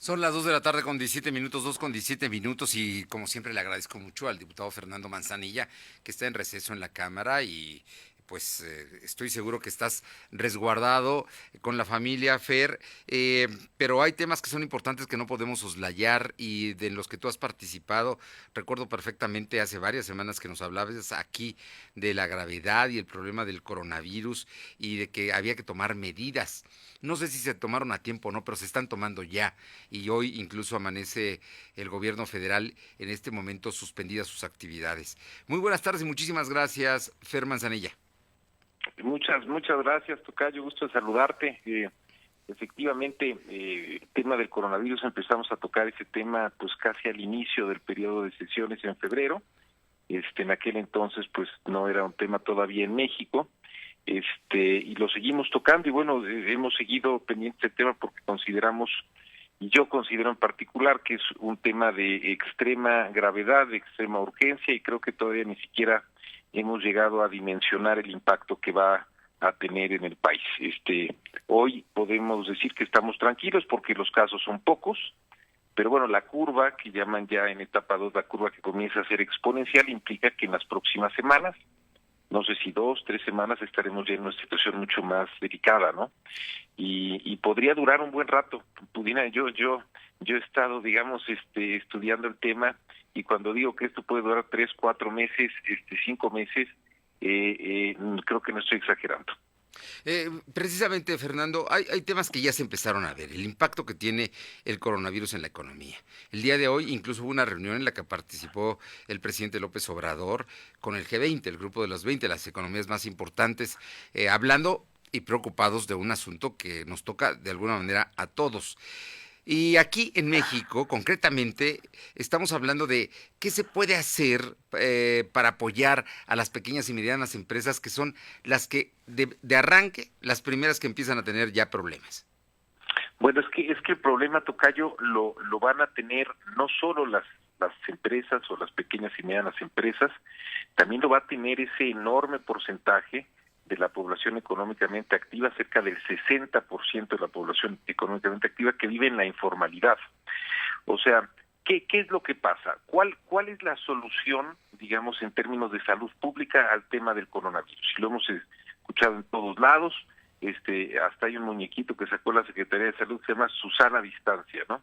Son las 2 de la tarde con 17 minutos, 2 con 17 minutos y como siempre le agradezco mucho al diputado Fernando Manzanilla que está en receso en la Cámara y pues estoy seguro que estás resguardado con la familia, Fer, pero hay temas que son importantes que no podemos soslayar y de los que tú has participado. Recuerdo perfectamente hace varias semanas que nos hablabas aquí de la gravedad y el problema del coronavirus y de que había que tomar medidas. No sé si se tomaron a tiempo o no, pero se están tomando ya y hoy incluso amanece el gobierno federal en este momento suspendidas sus actividades. Muy buenas tardes y muchísimas gracias, Fer Manzanilla. Muchas gracias, tocayo, gusto en saludarte. Efectivamente, el tema del coronavirus empezamos a tocar ese tema pues casi al inicio del periodo de sesiones en febrero. En aquel entonces pues no era un tema todavía en México. Y lo seguimos tocando y bueno, hemos seguido pendiente del tema porque consideramos, y yo considero en particular que es un tema de extrema gravedad, de extrema urgencia y creo que todavía ni siquiera hemos llegado a dimensionar el impacto que va a tener en el país. Hoy podemos decir que estamos tranquilos porque los casos son pocos, pero bueno, la curva que llaman ya en etapa 2, la curva que comienza a ser exponencial, implica que en las próximas semanas, no sé si 2, 3 semanas, estaremos ya en una situación mucho más delicada, ¿no? Y podría durar un buen rato. Pudiera, yo he estado, digamos, estudiando el tema y cuando digo que esto puede durar 3, 4 meses, 5 meses, creo que no estoy exagerando. Precisamente, Fernando, hay temas que ya se empezaron a ver, el impacto que tiene el coronavirus en la economía. El día de hoy incluso hubo una reunión en la que participó el presidente López Obrador con el G20, el grupo de los 20, las economías más importantes, hablando y preocupados de un asunto que nos toca de alguna manera a todos. Y aquí en México, concretamente, estamos hablando de qué se puede hacer para apoyar a las pequeñas y medianas empresas que son las que de arranque, las primeras que empiezan a tener ya problemas. Bueno, es que el problema, tocayo, lo van a tener no solo las empresas o las pequeñas y medianas empresas, también lo va a tener ese enorme porcentaje de la población económicamente activa, cerca del 60% de la población económicamente activa que vive en la informalidad. O sea, ¿qué es lo que pasa? ¿Cuál es la solución, digamos, en términos de salud pública al tema del coronavirus? Si lo hemos escuchado en todos lados, hasta hay un muñequito que sacó la Secretaría de Salud que se llama Susana Distancia, ¿no?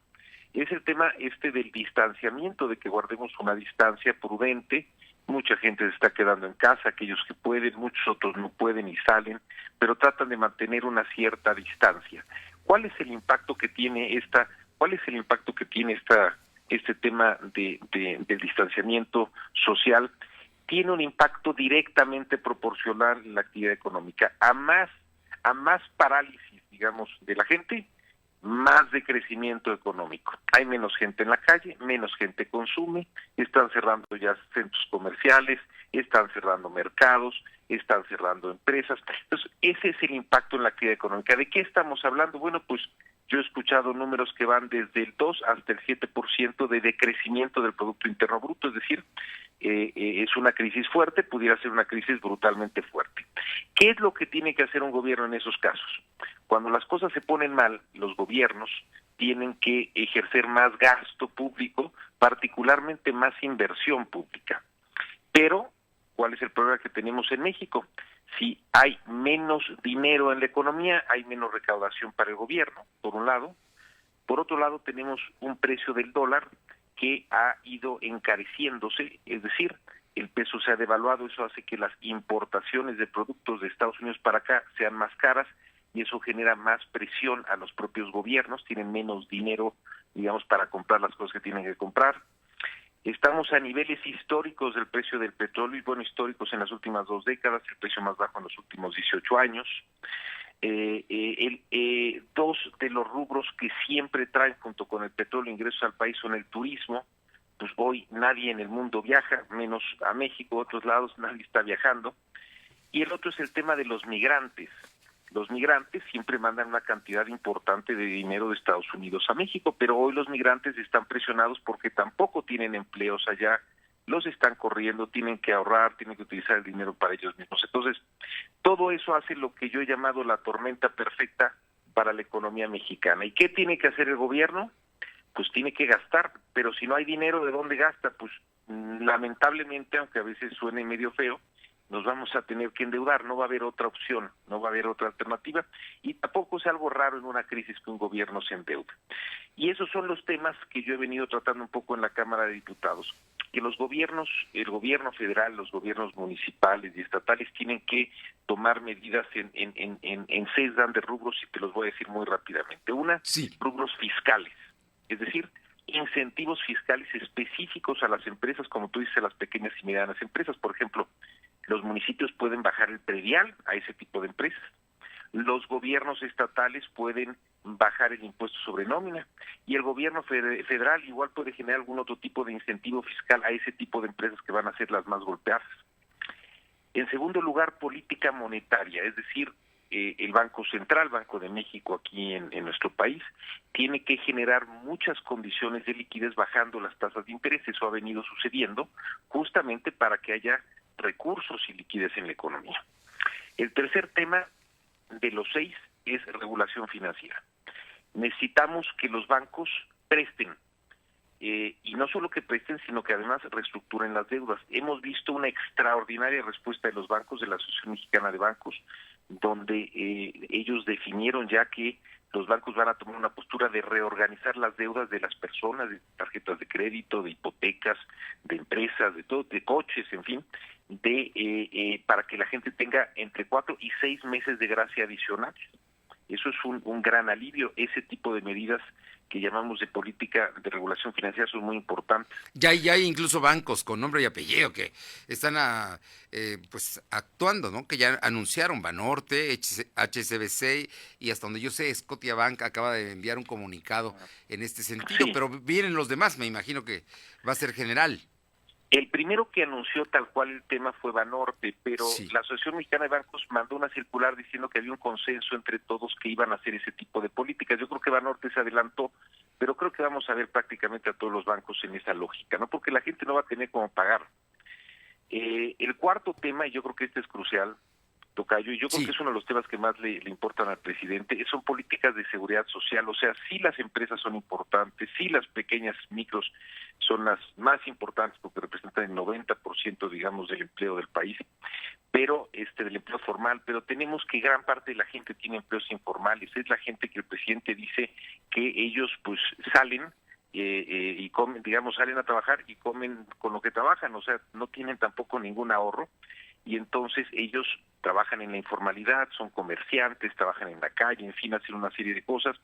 Es el tema del distanciamiento, de que guardemos una distancia prudente. Mucha gente se está quedando en casa, aquellos que pueden, muchos otros no pueden y salen, pero tratan de mantener una cierta distancia. ¿Cuál es el impacto que tiene este tema del distanciamiento social? Tiene un impacto directamente proporcional en la actividad económica. A más parálisis, digamos, de la gente, más de crecimiento económico. Hay menos gente en la calle, menos gente consume, están cerrando ya centros comerciales, están cerrando mercados, están cerrando empresas. Entonces, ese es el impacto en la actividad económica. ¿De qué estamos hablando? Bueno, pues yo he escuchado números que van desde el 2 hasta el 7% de decrecimiento del Producto Interno Bruto, es decir, es una crisis fuerte, pudiera ser una crisis brutalmente fuerte. ¿Qué es lo que tiene que hacer un gobierno en esos casos? Cuando las cosas se ponen mal, los gobiernos tienen que ejercer más gasto público, particularmente más inversión pública. Pero, ¿cuál es el problema que tenemos en México? Si hay menos dinero en la economía, hay menos recaudación para el gobierno, por un lado. Por otro lado, tenemos un precio del dólar que ha ido encareciéndose, es decir, el peso se ha devaluado, eso hace que las importaciones de productos de Estados Unidos para acá sean más caras y eso genera más presión a los propios gobiernos, tienen menos dinero, digamos, para comprar las cosas que tienen que comprar. Estamos a niveles históricos del precio del petróleo, y bueno, históricos en las últimas 2 décadas, el precio más bajo en los últimos 18 años. Dos de los rubros que siempre traen junto con el petróleo ingresos al país son el turismo. Pues hoy nadie en el mundo viaja, menos a México, a otros lados nadie está viajando. Y el otro es el tema de los migrantes. Los migrantes siempre mandan una cantidad importante de dinero de Estados Unidos a México, pero hoy los migrantes están presionados porque tampoco tienen empleos allá, los están corriendo, tienen que ahorrar, tienen que utilizar el dinero para ellos mismos. Entonces, todo eso hace lo que yo he llamado la tormenta perfecta para la economía mexicana. ¿Y qué tiene que hacer el gobierno? pues tiene que gastar, pero si no hay dinero, ¿de dónde gasta? Pues lamentablemente, aunque a veces suene medio feo, nos vamos a tener que endeudar, no va a haber otra opción, no va a haber otra alternativa, y tampoco es algo raro en una crisis que un gobierno se endeude. Y esos son los temas que yo he venido tratando un poco en la Cámara de Diputados, que los gobiernos, el gobierno federal, los gobiernos municipales y estatales tienen que tomar medidas en 6 grandes rubros, y te los voy a decir muy rápidamente. Una, Sí. rubros fiscales, es decir, incentivos fiscales específicos a las empresas, como tú dices, a las pequeñas y medianas empresas. Por ejemplo, los municipios pueden bajar el predial a ese tipo de empresas. Los gobiernos estatales pueden bajar el impuesto sobre nómina, y el gobierno federal igual puede generar algún otro tipo de incentivo fiscal a ese tipo de empresas que van a ser las más golpeadas. En segundo lugar, política monetaria, es decir, el Banco Central, Banco de México aquí en nuestro país, tiene que generar muchas condiciones de liquidez bajando las tasas de interés. Eso ha venido sucediendo justamente para que haya recursos y liquidez en la economía. El tercer tema de los 6 es regulación financiera. Necesitamos que los bancos presten, y no solo que presten, sino que además reestructuren las deudas. Hemos visto una extraordinaria respuesta de los bancos, de la Asociación Mexicana de Bancos, donde ellos definieron ya que los bancos van a tomar una postura de reorganizar las deudas de las personas, de tarjetas de crédito, de hipotecas, de empresas, de todo, de coches, en fin, para que la gente tenga entre 4 y 6 meses de gracia adicional. Eso es un gran alivio. Ese tipo de medidas que llamamos de política de regulación financiera son muy importantes. Ya hay incluso bancos con nombre y apellido que están pues actuando, ¿no? Que ya anunciaron Banorte, HSBC, y hasta donde yo sé, Scotiabank acaba de enviar un comunicado en este sentido, Sí. pero vienen los demás, me imagino que va a ser general. El primero que anunció tal cual el tema fue Banorte, pero Sí. la Asociación Mexicana de Bancos mandó una circular diciendo que había un consenso entre todos que iban a hacer ese tipo de políticas. Yo creo que Banorte se adelantó, pero creo que vamos a ver prácticamente a todos los bancos en esa lógica, ¿no? Porque la gente no va a tener cómo pagar. El cuarto tema, y yo creo que este es crucial, Tocayo, y yo creo Sí. que es uno de los temas que más le importan al presidente, son políticas de seguridad social. O sea, sí las empresas son importantes, sí las pequeñas micros son las más importantes porque representan el 90%, digamos, del empleo del país, pero del empleo formal, pero tenemos que gran parte de la gente tiene empleos informales. Es la gente que el presidente dice que ellos pues salen y comen, digamos, salen a trabajar y comen con lo que trabajan, o sea, no tienen tampoco ningún ahorro, y entonces ellos trabajan en la informalidad, son comerciantes, trabajan en la calle, en fin, hacen una serie de cosas,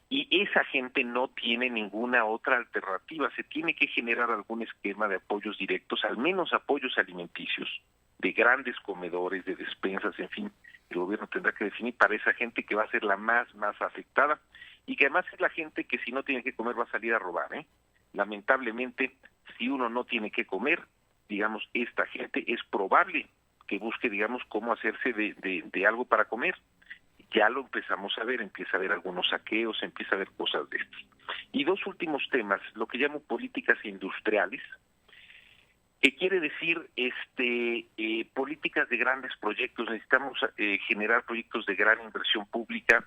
y esa gente no tiene ninguna otra alternativa. Se tiene que generar algún esquema de apoyos directos, al menos apoyos alimenticios, de grandes comedores, de despensas, en fin, el gobierno tendrá que definir para esa gente que va a ser la más afectada, y que además es la gente que si no tiene que comer va a salir a robar, ¿eh? Lamentablemente, si uno no tiene que comer, digamos, esta gente es probable que busque, digamos, cómo hacerse de algo para comer. Ya lo empezamos a ver, empieza a haber algunos saqueos, empieza a haber cosas de estas. Y dos últimos temas, lo que llamo políticas industriales, que quiere decir políticas de grandes proyectos. Necesitamos generar proyectos de gran inversión pública.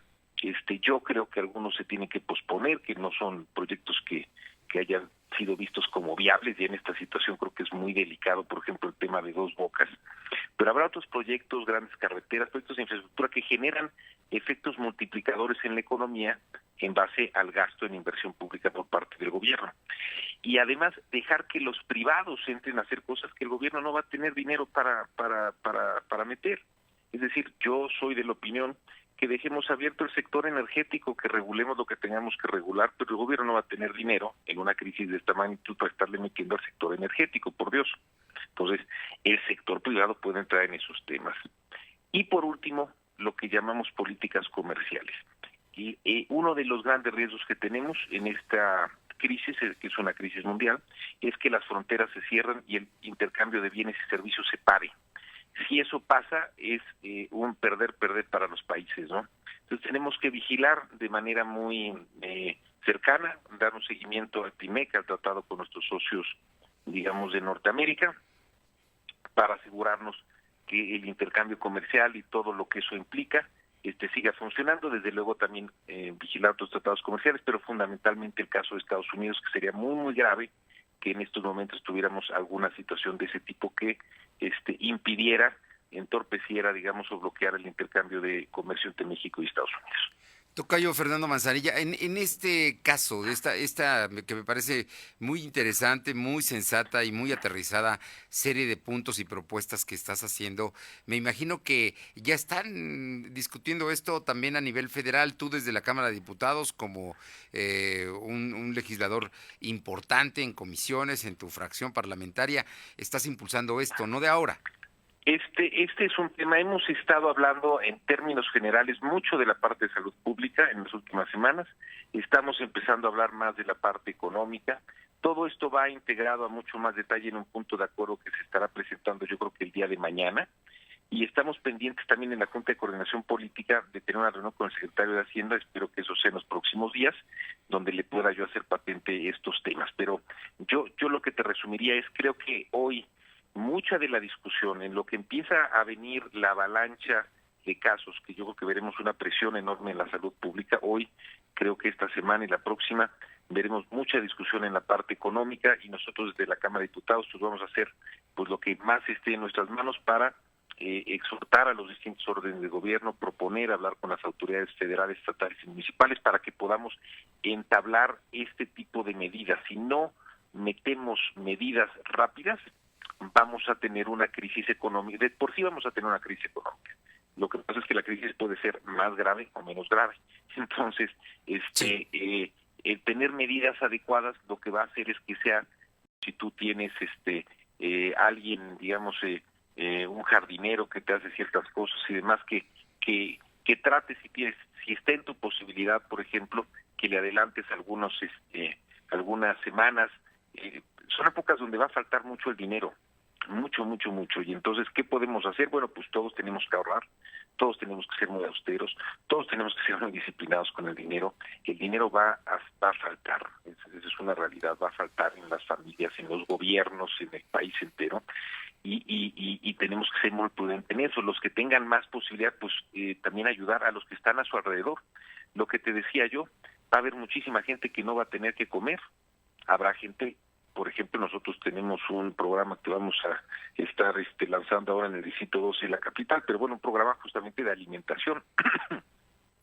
Yo creo que algunos se tienen que posponer, que no son proyectos que hayan sido vistos como viables, y en esta situación creo que es muy delicado, por ejemplo, el tema de Dos Bocas. Pero habrá otros proyectos, grandes carreteras, proyectos de infraestructura que generan efectos multiplicadores en la economía en base al gasto en inversión pública por parte del gobierno. Y además dejar que los privados entren a hacer cosas que el gobierno no va a tener dinero para meter. Es decir, yo soy de la opinión que dejemos abierto el sector energético, que regulemos lo que tengamos que regular, pero el gobierno no va a tener dinero en una crisis de esta magnitud para estarle metiendo al sector energético, por Dios. Entonces, el sector privado puede entrar en esos temas. Y por último, lo que llamamos políticas comerciales. Y uno de los grandes riesgos que tenemos en esta crisis, que es una crisis mundial, es que las fronteras se cierran y el intercambio de bienes y servicios se pare. Si eso pasa, es un perder para los países, ¿no? Entonces tenemos que vigilar de manera muy cercana, dar un seguimiento al TIMEC, al tratado con nuestros socios, digamos, de Norteamérica, para asegurarnos que el intercambio comercial y todo lo que eso implica siga funcionando, desde luego también vigilar otros tratados comerciales, pero fundamentalmente el caso de Estados Unidos, que sería muy, muy grave que en estos momentos tuviéramos alguna situación de ese tipo que impidiera, entorpeciera, digamos, o bloqueara el intercambio de comercio entre México y Estados Unidos. Tocayo Fernando Manzanilla, en este caso, de esta que me parece muy interesante, muy sensata y muy aterrizada serie de puntos y propuestas que estás haciendo, me imagino que ya están discutiendo esto también a nivel federal, tú desde la Cámara de Diputados como un legislador importante en comisiones, en tu fracción parlamentaria, estás impulsando esto, no de ahora. Este es un tema, hemos estado hablando en términos generales mucho de la parte de salud pública en las últimas semanas, estamos empezando a hablar más de la parte económica, todo esto va integrado a mucho más detalle en un punto de acuerdo que se estará presentando yo creo que el día de mañana, y estamos pendientes también en la Junta de Coordinación Política de tener una reunión con el secretario de Hacienda, espero que eso sea en los próximos días, donde le pueda yo hacer patente estos temas, pero yo lo que te resumiría es, creo que hoy mucha de la discusión en lo que empieza a venir la avalancha de casos, que yo creo que veremos una presión enorme en la salud pública, hoy creo que esta semana y la próxima veremos mucha discusión en la parte económica y nosotros desde la Cámara de Diputados pues vamos a hacer pues lo que más esté en nuestras manos para exhortar a los distintos órdenes de gobierno, proponer, hablar con las autoridades federales, estatales y municipales para que podamos entablar este tipo de medidas. Si no metemos medidas rápidas, vamos a tener una crisis económica, de por sí vamos a tener una crisis económica. Lo que pasa es que la crisis puede ser más grave o menos grave. Entonces, el tener medidas adecuadas lo que va a hacer es que sea, si tú tienes alguien, digamos, un jardinero que te hace ciertas cosas y demás, que trates, si está en tu posibilidad, por ejemplo, que le adelantes algunas semanas. Son épocas donde va a faltar mucho el dinero, mucho, y entonces, ¿qué podemos hacer? Bueno, pues todos tenemos que ahorrar, todos tenemos que ser muy austeros, todos tenemos que ser muy disciplinados con el dinero va a faltar, esa es una realidad, va a faltar en las familias, en los gobiernos, en el país entero, y tenemos que ser muy prudentes en eso. Los que tengan más posibilidad, pues también ayudar a los que están a su alrededor. Lo que te decía yo, va a haber muchísima gente que no va a tener que comer, habrá gente. Por ejemplo, nosotros tenemos un programa que vamos a estar lanzando ahora en el Distrito 12 de la capital, pero bueno, un programa justamente de alimentación.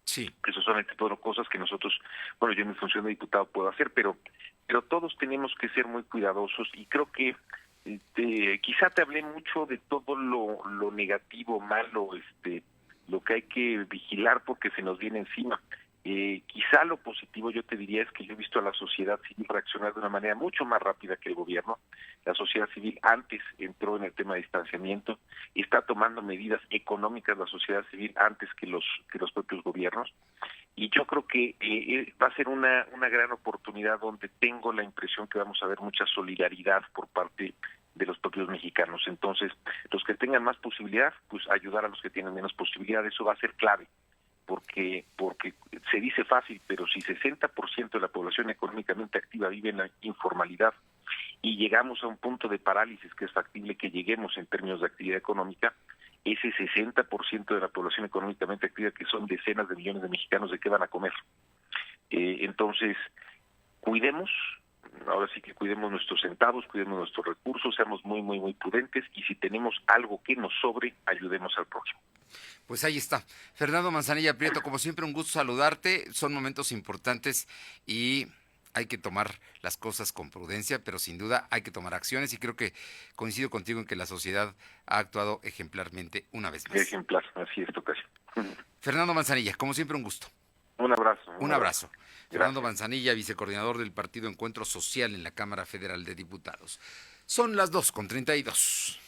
Sí. Esos son el tipo de cosas que nosotros, bueno, yo en mi función de diputado puedo hacer, pero todos tenemos que ser muy cuidadosos y creo que quizá te hablé mucho de todo lo negativo, malo, lo que hay que vigilar porque se nos viene encima. Quizá lo positivo yo te diría es que yo he visto a la sociedad civil reaccionar de una manera mucho más rápida que el gobierno. La sociedad civil antes entró en el tema de distanciamiento, está tomando medidas económicas la sociedad civil antes que los propios gobiernos, y yo creo que va a ser una gran oportunidad donde tengo la impresión que vamos a ver mucha solidaridad por parte de los propios mexicanos. Entonces, los que tengan más posibilidad, pues ayudar a los que tienen menos posibilidad, eso va a ser clave. Porque se dice fácil, pero si 60% de la población económicamente activa vive en la informalidad y llegamos a un punto de parálisis que es factible que lleguemos en términos de actividad económica, ese 60% de la población económicamente activa, que son decenas de millones de mexicanos, ¿de qué van a comer? Entonces, cuidemos, ahora sí que cuidemos nuestros centavos, cuidemos nuestros recursos, seamos muy, muy, muy prudentes y si tenemos algo que nos sobre, ayudemos al próximo. Pues ahí está. Fernando Manzanilla Prieto, como siempre, un gusto saludarte. Son momentos importantes y hay que tomar las cosas con prudencia, pero sin duda hay que tomar acciones y creo que coincido contigo en que la sociedad ha actuado ejemplarmente una vez más. Ejemplar, así es, Tocayo. Fernando Manzanilla, como siempre, un gusto. Un abrazo. Un abrazo. Fernando Gracias. Manzanilla, vicecoordinador del Partido Encuentro Social en la Cámara Federal de Diputados. Son las 2:32.